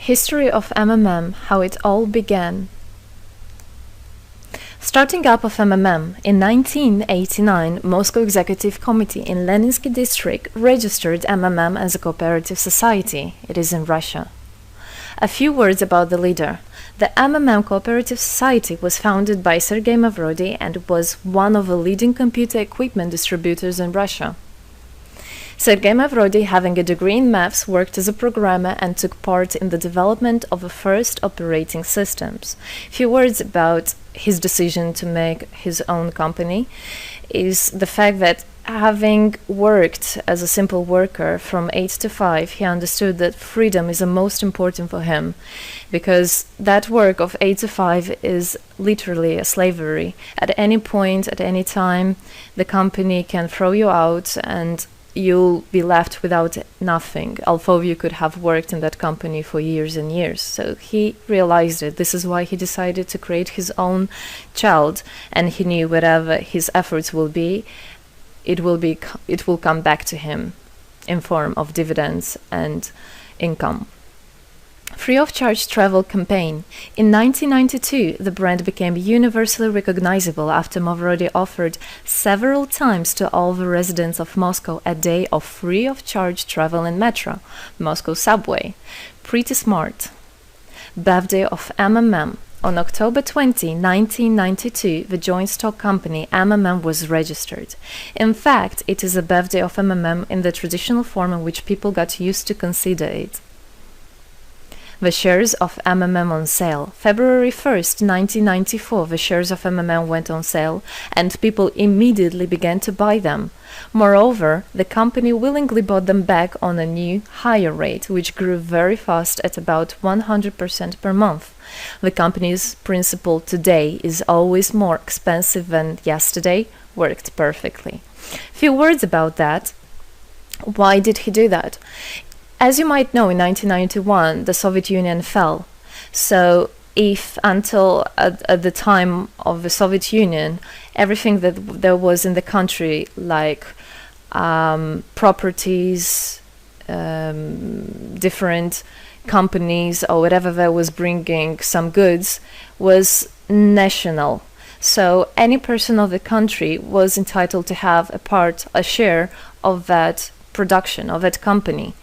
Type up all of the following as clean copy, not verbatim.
History of MMM, how it all began. Starting up of MMM, in 1989, Moscow Executive Committee in Leninsky district registered MMM as a cooperative society. It is in Russia. A few words about the leader. The MMM Cooperative Society was founded by Sergei Mavrodi and was one of the leading computer equipment distributors in Russia. Sergei Mavrodi, having a degree in maths, worked as a programmer and took part in the development of the first operating systems. Few words about his decision to make his own company is the fact that having worked as a simple worker from 8 to 5, he understood that freedom is the most important for him, because that work of 8 to 5 is literally a slavery. At any point, at any time, the company can throw you out and you'll be left without nothing, although you could have worked in that company for years and years. So he realized it. This is why he decided to create his own child, and he knew whatever his efforts will be, it will come back to him in form of dividends and income. Free of charge travel campaign. In 1992, the brand became universally recognizable after Mavrodi offered several times to all the residents of Moscow a day of free of charge travel in metro, Moscow subway. Pretty smart. Birthday of MMM. On October 20, 1992, the joint stock company MMM was registered. In fact, it is a birthday of MMM in the traditional form in which people got used to consider it. The shares of MMM on sale. February 1st, 1994, the shares of MMM went on sale, and people immediately began to buy them. Moreover, the company willingly bought them back on a new, higher rate, which grew very fast at about 100% per month. The company's principle today is always more expensive than yesterday worked perfectly. Few words about that. Why did he do that? As you might know, in 1991, the Soviet Union fell. So if until at the time of the Soviet Union, everything that there was in the country, like properties, different companies or whatever that was bringing some goods, was national. So any person of the country was entitled to have a share of that production, of that company.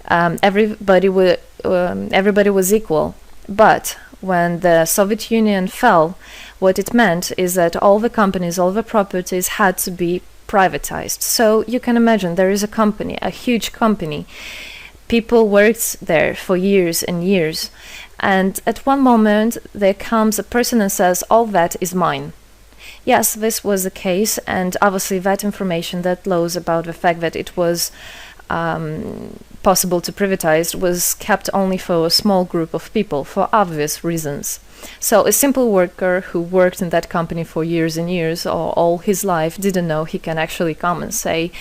Everybody was equal. But when the Soviet Union fell, what it meant is that all the companies, all the properties had to be privatized. So you can imagine there is a company, a huge company. People worked there for years and years. And at one moment, there comes a person and says, all that is mine. Yes, this was the case. And obviously that information, that laws about the fact that it was possible to privatize was kept only for a small group of people for obvious reasons. So a simple worker who worked in that company for years and years or all his life didn't know he can actually come and say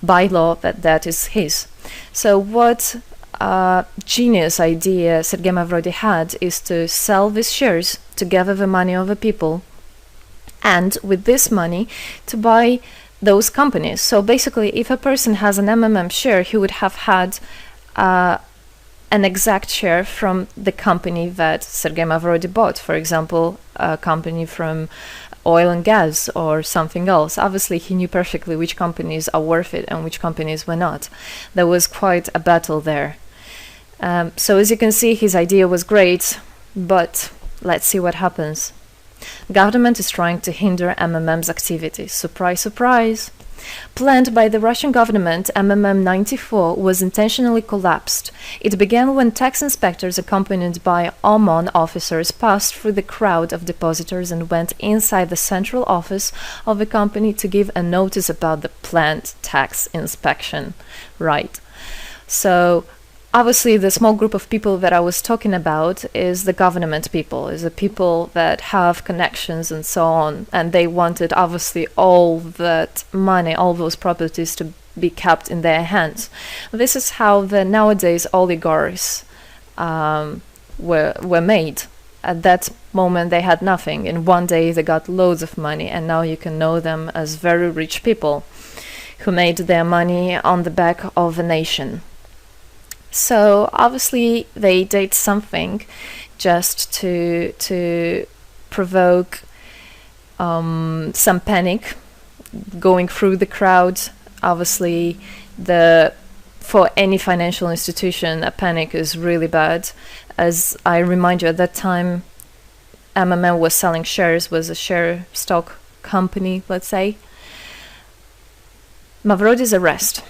by law that that is his. So what genius idea Sergei Mavrodi had is to sell these shares to gather the money of the people, and with this money to buy those companies. So basically, if a person has an MMM share, he would have had an exact share from the company that Sergei Mavrodi bought. For example, a company from oil and gas or something else. Obviously, he knew perfectly which companies are worth it and which companies were not. There was quite a battle there. So as you can see, his idea was great, but let's see what happens. Government is trying to hinder MMM's activities. Surprise, surprise! Planned by the Russian government, MMM 94 was intentionally collapsed. It began when tax inspectors accompanied by OMON officers passed through the crowd of depositors and went inside the central office of the company to give a notice about the planned tax inspection. Right. So obviously, the small group of people that I was talking about is the government people, is the people that have connections and so on. And they wanted, obviously, all that money, all those properties to be kept in their hands. This is how the nowadays oligarchs were made. At that moment, they had nothing. In one day, they got loads of money. And now you can know them as very rich people who made their money on the back of a nation. So obviously they did something just to provoke some panic going through the crowd. Obviously, for any financial institution, a panic is really bad. As I remind you, at that time, MMM was selling shares, was a share stock company, let's say. Mavrody's arrest.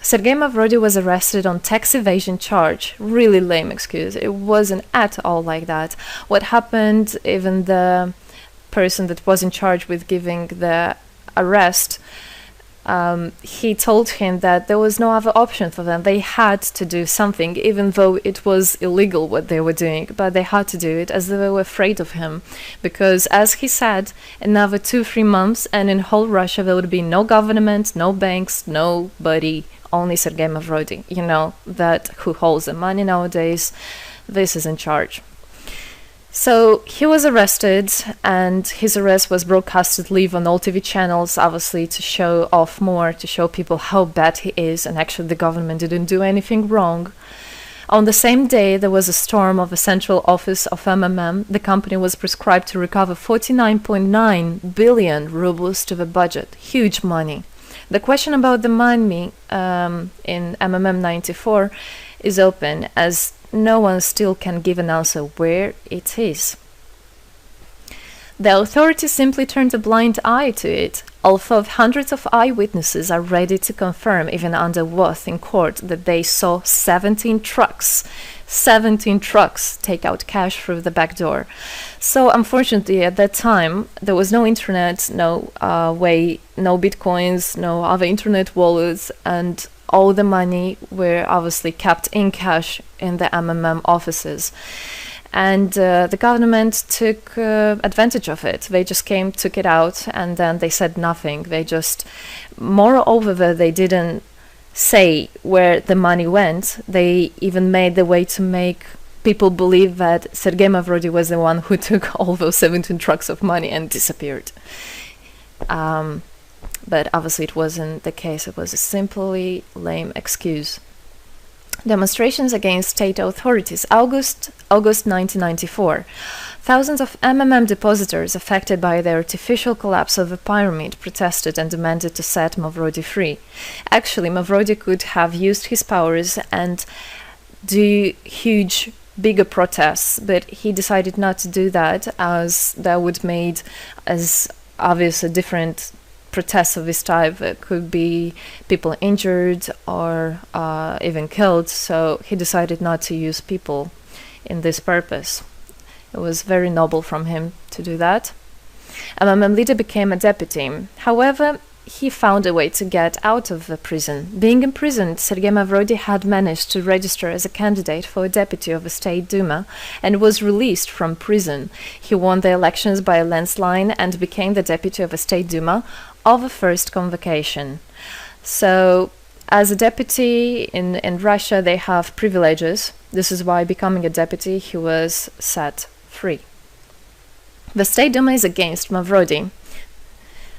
Sergei Mavrody was arrested on tax evasion charge. Really lame excuse. It wasn't at all like that. What happened, even the person that was in charge with giving the arrest, he told him that there was no other option for them. They had to do something, even though it was illegal what they were doing, but they had to do it as they were afraid of him. Because, as he said, another 2-3 months and in whole Russia there would be no government, no banks, nobody, only Sergei Mavrody, that who holds the money nowadays. This is in charge. So he was arrested, and his arrest was broadcasted live on all TV channels, obviously to show off more, to show people how bad he is, and actually the government didn't do anything wrong. On the same day, there was a storm of the central office of MMM. The company was prescribed to recover 49.9 billion rubles to the budget. Huge money. The question about the money in MMM 94 is open, as no one still can give an answer where it is. The authorities simply turned a blind eye to it, although hundreds of eyewitnesses are ready to confirm, even under oath in court, that they saw 17 trucks take out cash through the back door. So unfortunately at that time there was no internet, no bitcoins, no other internet wallets, and all the money were obviously kept in cash in the MMM offices. And the government took advantage of it. They just came, took it out, and then they said nothing. Moreover, they didn't say where the money went. They even made the way to make people believe that Sergei Mavrody was the one who took all those 17 trucks of money and disappeared. But obviously it wasn't the case. It was a simply lame excuse. Demonstrations against state authorities. August 1994. Thousands of MMM depositors affected by the artificial collapse of the pyramid protested and demanded to set Mavrody free. Actually, Mavrody could have used his powers and do huge, bigger protests, but he decided not to do that, as that would made as obvious a different protests of this type. It could be people injured or even killed, so he decided not to use people in this purpose. It was very noble from him to do that. MMM leader became a deputy. However, he found a way to get out of the prison. Being imprisoned, Sergei Mavrody had managed to register as a candidate for a deputy of the State Duma and was released from prison. He won the elections by a landslide and became the deputy of the State Duma of the first convocation. So, as a deputy in Russia, they have privileges. This is why, becoming a deputy, he was set free. The State Duma is against Mavrody.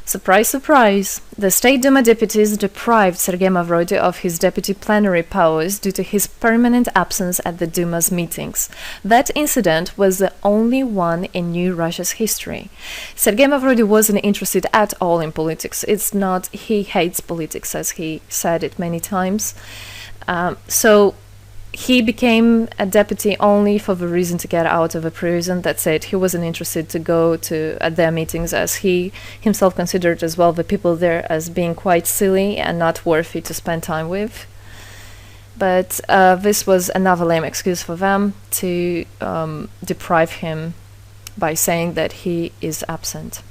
Surprise, surprise! The State Duma deputies deprived Sergei Mavrody of his deputy plenary powers due to his permanent absence at the Duma's meetings. That incident was the only one in New Russia's history. Sergei Mavrody wasn't interested at all in politics. It's not he hates politics, as he said it many times. So he became a deputy only for the reason to get out of a prison. That's it. He wasn't interested to go to at their meetings, as he himself considered as well the people there as being quite silly and not worthy to spend time with. But this was another lame excuse for them to deprive him by saying that he is absent.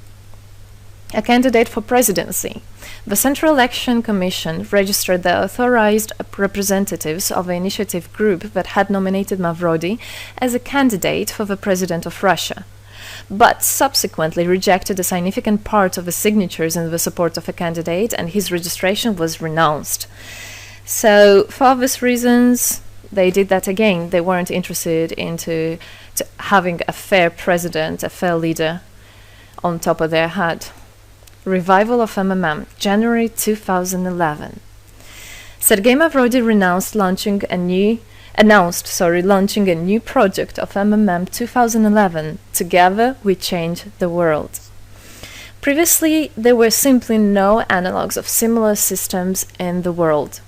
A candidate for presidency. The Central Election Commission registered the authorized representatives of the initiative group that had nominated Mavrody as a candidate for the president of Russia, but subsequently rejected a significant part of the signatures in the support of a candidate, and his registration was renounced. So, for obvious reasons, they did that again. They weren't interested into having a fair president, a fair leader on top of their head. Revival of MMM, January 2011. Sergei Mavrody renounced launching launching a new project of MMM 2011. Together we change the world. Previously, there were simply no analogues of similar systems in the world.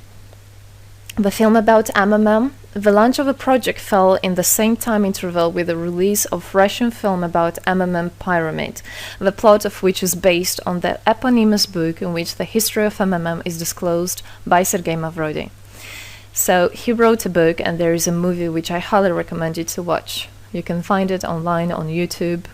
The film about MMM, the launch of a project fell in the same time interval with the release of Russian film about MMM Pyramid, the plot of which is based on the eponymous book in which the history of MMM is disclosed by Sergei Mavrodi. So he wrote a book, and there is a movie which I highly recommend you to watch. You can find it online on YouTube.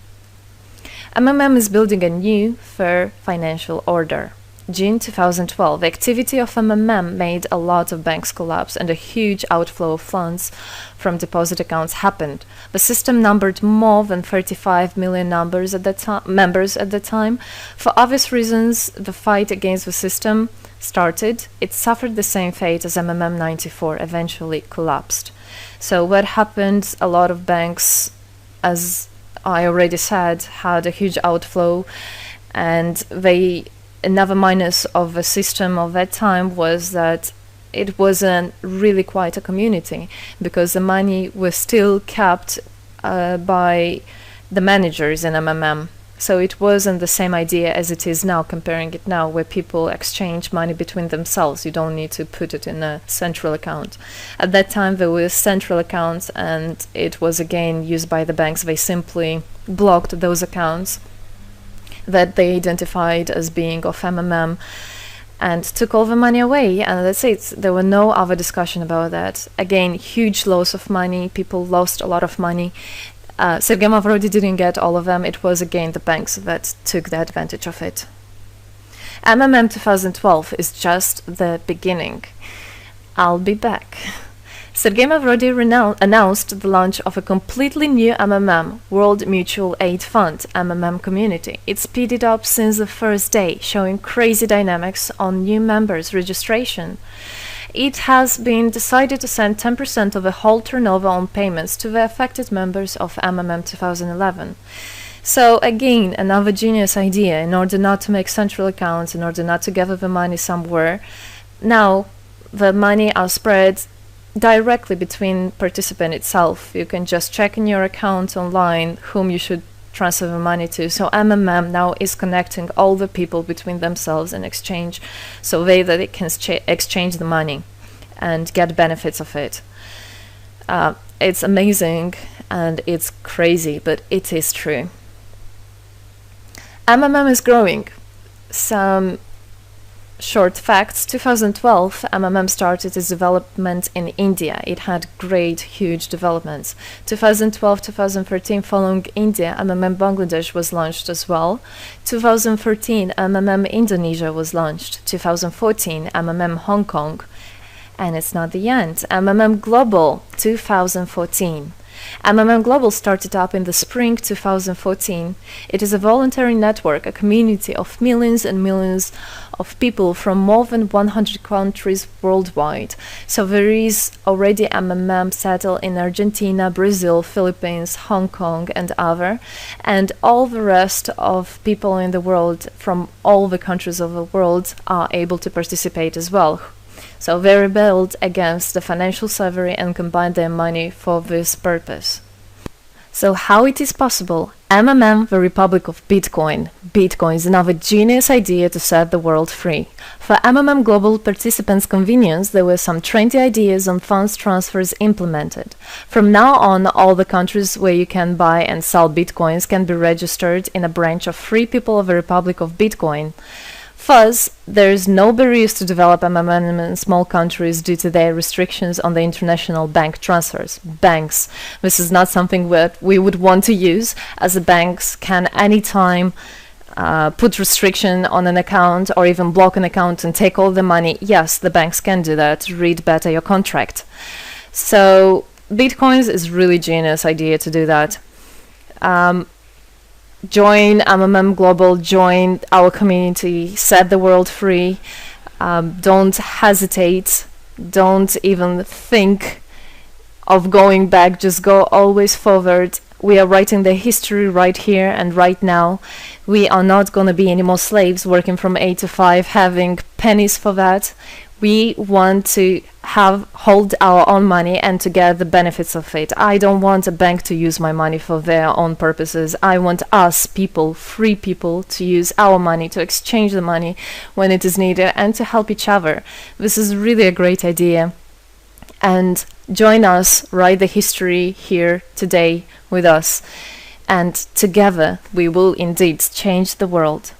MMM is building a new, fair financial order. June 2012, the activity of MMM made a lot of banks collapse and a huge outflow of funds from deposit accounts happened. The system numbered more than 35 million members at the time. For obvious reasons, the fight against the system started. It suffered the same fate as MMM 94, eventually collapsed. So what happened? A lot of banks, as I already said, had a huge outflow, and another minus of the system of that time was that it wasn't really quite a community, because the money was still kept by the managers in MMM. So it wasn't the same idea as it is now, comparing it now, where people exchange money between themselves. You don't need to put it in a central account. At that time, there were central accounts, and it was again used by the banks. They simply blocked those accounts that they identified as being of MMM and took all the money away, and that's it. There were no other discussion about that. Again, huge loss of money. People lost a lot of money. Sergei Mavrodi didn't get all of them. It was again the banks that took the advantage of it. MMM 2012 is just the beginning. I'll be back. Sergei Mavrodi announced the launch of a completely new MMM, World Mutual Aid Fund, MMM community. It speeded up since the first day, showing crazy dynamics on new members' registration. It has been decided to send 10% of the whole turnover on payments to the affected members of MMM 2011. So again, another genius idea. In order not to make central accounts, in order not to gather the money somewhere, now the money are spread directly between participant itself. You can just check in your account online whom you should transfer the money to. So MMM now is connecting all the people between themselves in exchange, so that they can exchange the money and get benefits of it. It's amazing and it's crazy, but it is true. MMM is growing. Some short facts. 2012, MMM started its development in India. It had great, huge developments. 2012-2013, following India, MMM Bangladesh was launched as well. 2013, MMM Indonesia was launched. 2014, MMM Hong Kong. And it's not the end. MMM Global, 2014. MMM Global started up in the spring 2014. It is a voluntary network, a community of millions and millions of people from more than 100 countries worldwide. So there is already MMM settled in Argentina, Brazil, Philippines, Hong Kong and other, and all the rest of people in the world from all the countries of the world are able to participate as well. So they rebelled against the financial slavery and combined their money for this purpose. So how it is possible? MMM, the Republic of Bitcoin. Bitcoin is another genius idea to set the world free. For MMM Global participants' convenience, there were some 20 ideas on funds transfers implemented. From now on, all the countries where you can buy and sell Bitcoins can be registered in a branch of Free People of the Republic of Bitcoin. Thus, there is no barriers to develop MMM in small countries due to their restrictions on the international bank transfers. Banks. This is not something that we would want to use, as the banks can anytime put restriction on an account or even block an account and take all the money. Yes, the banks can do that. Read better your contract. So, Bitcoins is really genius idea to do that. Join MMM Global, join our community, set the world free. Don't hesitate, don't even think of going back, just go always forward. We are writing the history right here and right now. We are not going to be any more slaves working from 8 to 5, having pennies for that. We want to hold our own money and to get the benefits of it. I don't want a bank to use my money for their own purposes. I want us people, free people, to use our money, to exchange the money when it is needed, and to help each other. This is really a great idea. And join us, write the history here today with us. And together we will indeed change the world.